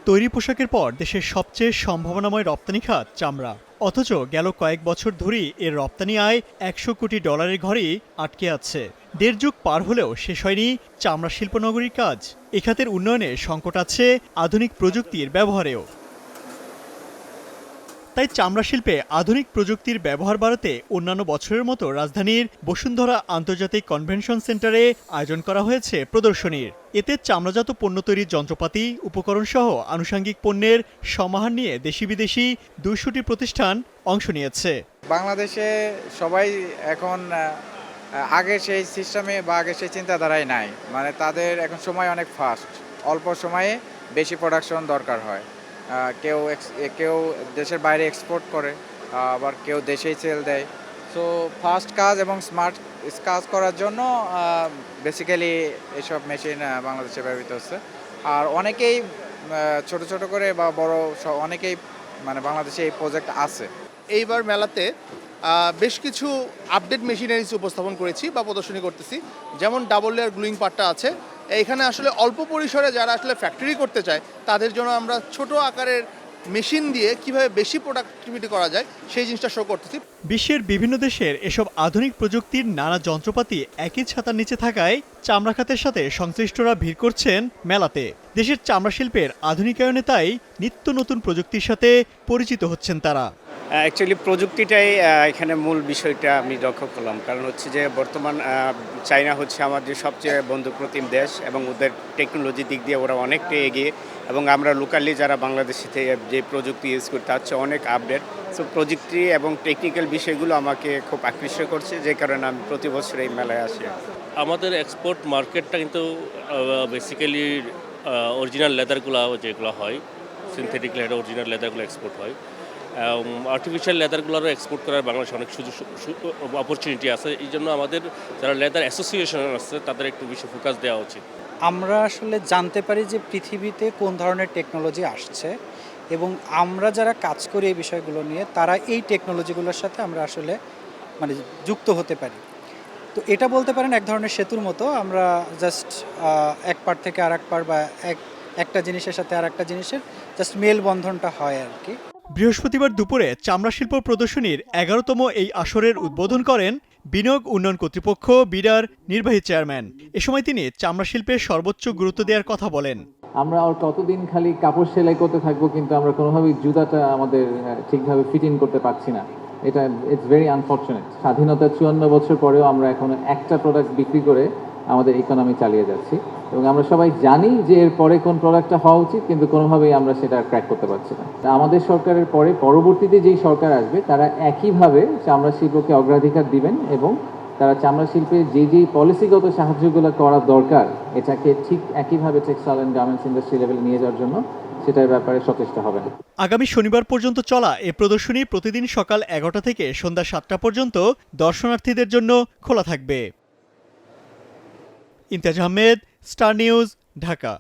তৈরি পোশাকের পর দেশের সবচেয়ে সম্ভাবনাময় রপ্তানি খাত চামড়া। অথচ গেল কয়েক বছর ধরেই এর রপ্তানি আয় ১০০ কোটি ডলারের ঘরেই আটকে আছে। দেড় যুগ পার হলেও শেষ হয়নি চামড়া শিল্পনগরীর কাজ। এ খাতের উন্নয়নে সংকট আছে আধুনিক প্রযুক্তির ব্যবহারেও। তাই চামড়া শিল্পে আধুনিক প্রযুক্তির ব্যবহার বাড়াতে অন্যান্য বছরের মতো রাজধানীর বসুন্ধরা আন্তর্জাতিক কনভেনশন সেন্টারে আয়োজন করা হয়েছে প্রদর্শনীর। এতে চামড়াজাত পণ্য তৈরির যন্ত্রপাতি, উপকরণ সহ আনুষঙ্গিক পণ্যের সমাহার নিয়ে দেশি বিদেশি ২০০টি প্রতিষ্ঠান অংশ নিয়েছে। বাংলাদেশে সবাই এখন আগের সেই সিস্টেমে বা আগের সেই চিন্তাধারায় নাই। মানে তাদের এখন সময় অনেক ফাস্ট, অল্প সময়ে বেশি প্রোডাকশন দরকার হয়। কেউ দেশের বাইরে এক্সপোর্ট করে, আবার কেউ দেশেই সেল দেয়। সো ফাস্ট কাজ এবং স্মার্ট কাজ করার জন্য বেসিক্যালি এসব মেশিন বাংলাদেশে ব্যবহৃত হচ্ছে। আর অনেকেই ছোট ছোট করে বা বড় অনেকেই মানে বাংলাদেশে এই প্রজেক্ট আছে। এইবার মেলাতে বেশ কিছু আপডেট মেশিনারিজ উপস্থাপন করেছি বা প্রদর্শনী করতেছি। যেমন ডাবল লেয়ার গ্লুইং পার্টটা আছে। এখানে আসলে অল্প পরিসরে যারা আসলে ফ্যাক্টরি করতে চায় তাদের জন্য আমরা ছোট আকারের মেশিন দিয়ে কিভাবে বেশি প্রোডাক্টিভিটি করা যায় সেই জিনিসটা শো করতেছি। বিশ্বের বিভিন্ন দেশের এসব আধুনিক প্রযুক্তির নানা যন্ত্রপাতি একই ছাতার নিচে থাকায় চামড়া খাতের সাথে সংশ্লিষ্টরা ভিড় করছেন মেলাতে। দেশের চামড়া শিল্পের আধুনিকায়নে তাই নিত্য নতুন প্রযুক্তির সাথে পরিচিত হচ্ছেন তারা। অ্যাকচুয়ালি প্রযুক্তিটাই এখানে মূল বিষয়টা আমি লক্ষ্য করলাম। কারণ হচ্ছে যে বর্তমান চায়না হচ্ছে আমাদের সবচেয়ে বন্ধুপ্রতিম দেশ এবং ওদের টেকনোলজি দিক দিয়ে ওরা অনেকটাই এগিয়ে, এবং আমরা লোকালি যারা বাংলাদেশে যে প্রযুক্তি ইউজ করি তার হচ্ছে অনেক আপডেট। সো প্রযুক্তি এবং টেকনিক্যাল বিষয়গুলো আমাকে খুব আকৃষ্ট করছে, যে কারণে আমি প্রতি বছর এই মেলায় আসি। আমাদের এক্সপোর্ট মার্কেটটা কিন্তু বেসিক্যালি অরিজিনাল লেদারগুলো যেগুলো হয়, সিনথেটিক লেদার, অরিজিনাল লেদারগুলো এক্সপোর্ট হয়। আর্টিফিশিয়াল লেদারগুলোরও এক্সপোর্ট করার বাংলাদেশে অনেক সুযোগ অপরচুনিটি আছে। এই জন্য আমাদের যারা লেদার অ্যাসোসিয়েশন আছে তাদের একটু বেশি ফোকাস দেওয়া উচিত। আমরা আসলে জানতে পারি যে পৃথিবীতে কোন ধরনের টেকনোলজি আসছে, এবং আমরা যারা কাজ করি এই বিষয়গুলো নিয়ে তারা এই টেকনোলজিগুলোর সাথে আমরা আসলে মানে যুক্ত হতে পারি। তো এটা বলতে পারেন এক ধরনের সেতুর মতো। আমরা জাস্ট এক পার থেকে আর এক পার বা একটা জিনিসের সাথে আর একটা জিনিসের জাস্ট মেলবন্ধনটা হয় আর কি। বৃহস্পতিবার দুপুরে চামড়া শিল্প প্রদর্শনীর ১১তম এই আসরের উদ্বোধন করেন বিনিয়োগ উন্নয়ন কর্তৃপক্ষ বিডার নির্বাহী চেয়ারম্যান। এ সময় তিনি চামড়া শিল্পের সর্বোচ্চ গুরুত্ব দেওয়ার কথা বলেন। আমরা আর কতদিন খালি কাপড় সেলাই করতে থাকবো, কিন্তু আমরা কোনোভাবেই জুতাটা আমাদের ঠিকভাবে ফিট ইন করতে পারছি না। এটা ইটস ভেরি আনফর্চুনেট। স্বাধীনতার ৫৪ বছর পরেও আমরা এখনো একটা প্রোডাক্ট বিক্রি করে আমাদের ইকোনমি চালিয়ে যাচ্ছি, এবং আমরা সবাই জানি যে এর পরে কোন প্রোডাক্টটা হওয়া উচিত, কিন্তু কোনোভাবেই আমরা সেটা ক্র্যাক করতে পারছি না। আমাদের সরকারের পরে পরবর্তীতে যেই সরকার আসবে তারা একইভাবে চামড়া শিল্পকে অগ্রাধিকার দিবেন, এবং তারা চামড়া শিল্পে যেই পলিসিগত সাহায্যগুলো করা দরকার এটাকে ঠিক একইভাবে টেক্সটাইল অ্যান্ড গার্মেন্টস ইন্ডাস্ট্রি লেভেলে নিয়ে যাওয়ার জন্য সেটার ব্যাপারে সচেষ্ট হবেন। আগামী শনিবার পর্যন্ত চলা এ প্রদর্শনী প্রতিদিন সকাল ১১টা থেকে সন্ধ্যা ৭টা পর্যন্ত দর্শনার্থীদের জন্য খোলা থাকবে। Imtiaz Ahmed, star news, Dhaka.